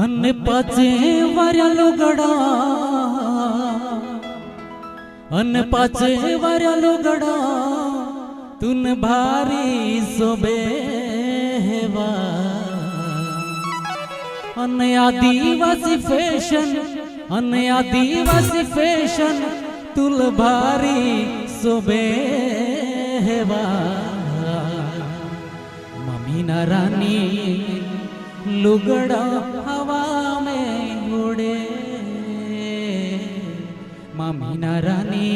अन पाचे वार्या लुगडा अन पाचे वार्या लुगडा तुन भारी सोबेवा अन आदिवासी फैशन तुल भारी सोबेवा मम्मी ना रानी लुगड़ा हवा में उड़े मामी ना रानी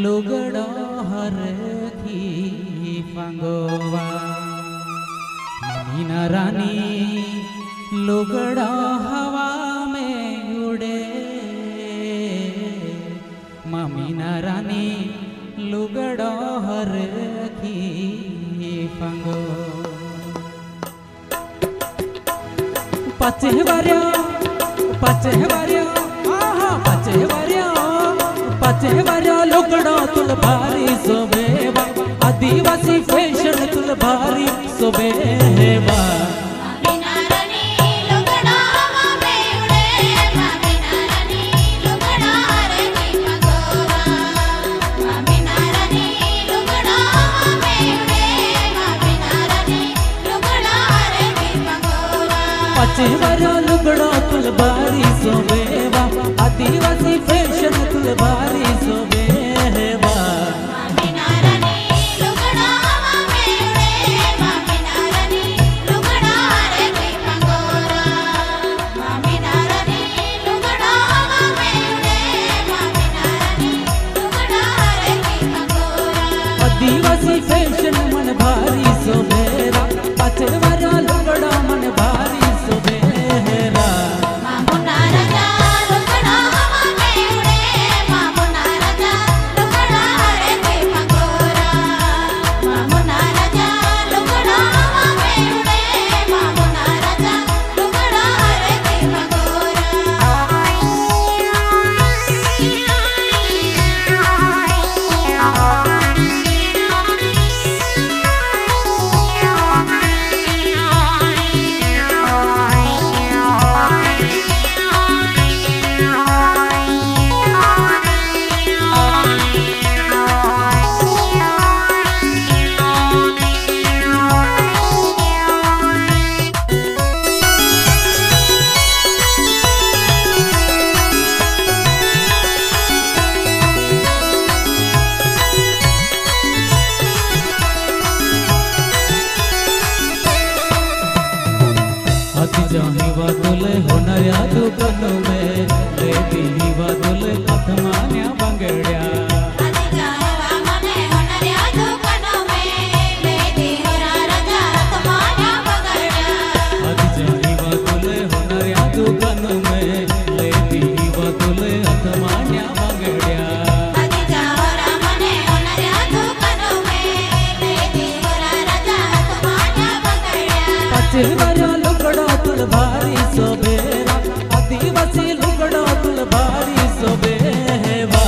लुगड़ा हर की फंगोवा मामी ना रानी लुगड़ा हवा में उड़े मामी ना रानी लुगड़ा हर की फंगोवा पाचे वार्या लुगड़ा तुल भारी सोबेवा आदिवासी फैशन तुल भारी सोबेवा पाचे वार्या लुगड़ा तुल भारी सोबेवा आदिवासी फैशन तुल भारी सोबेवा आदिवासी फैशन मन भारी सोबेवा पाचे वार्या लुगड़ा मन भारी सोबेवा जाहिवा दुले होणाऱ्या दुकान में लेती हिवा दुले हातमान्या बांगड्या जाहिवा दुले होणाऱ्या दुकान में लेती हिवा दुले हातमान्या बांगड्या पाचे वार्या लुगड़ा तुल भारी सोबेवा आदिवासी लुगड़ा तुल भारी सोबेवा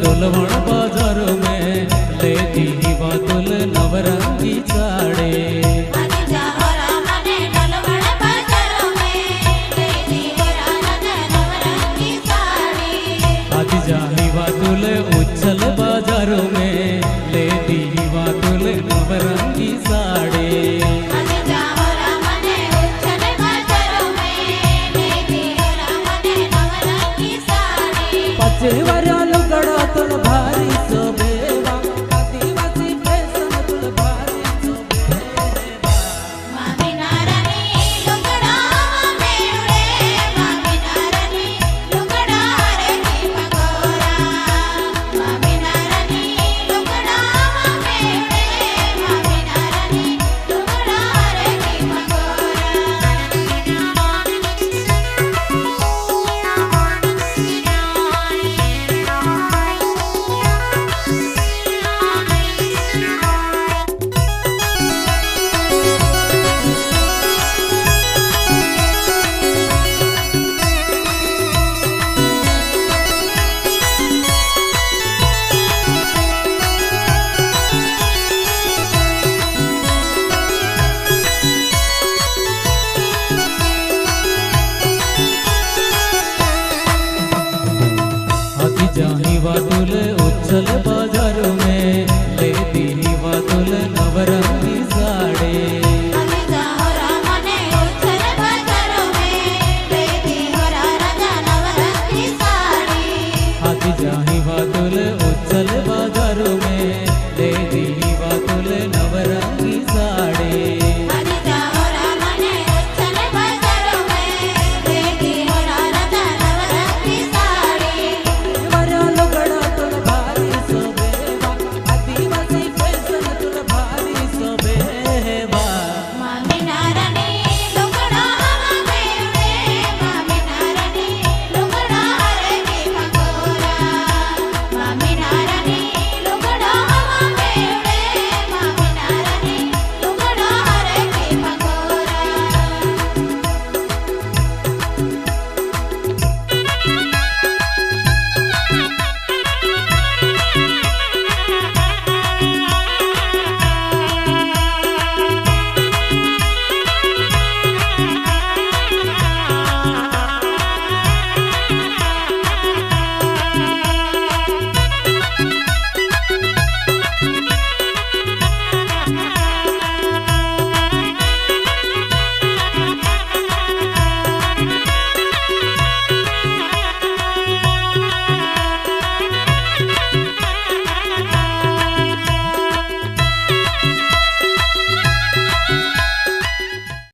डोलवण बाजार में लेती हिवा तुल नवरंगी साड़े आदि जाहिवा तुल उच्छल बाजार में लेती हिवा तुल नवरंगी साड़े दिवा तुले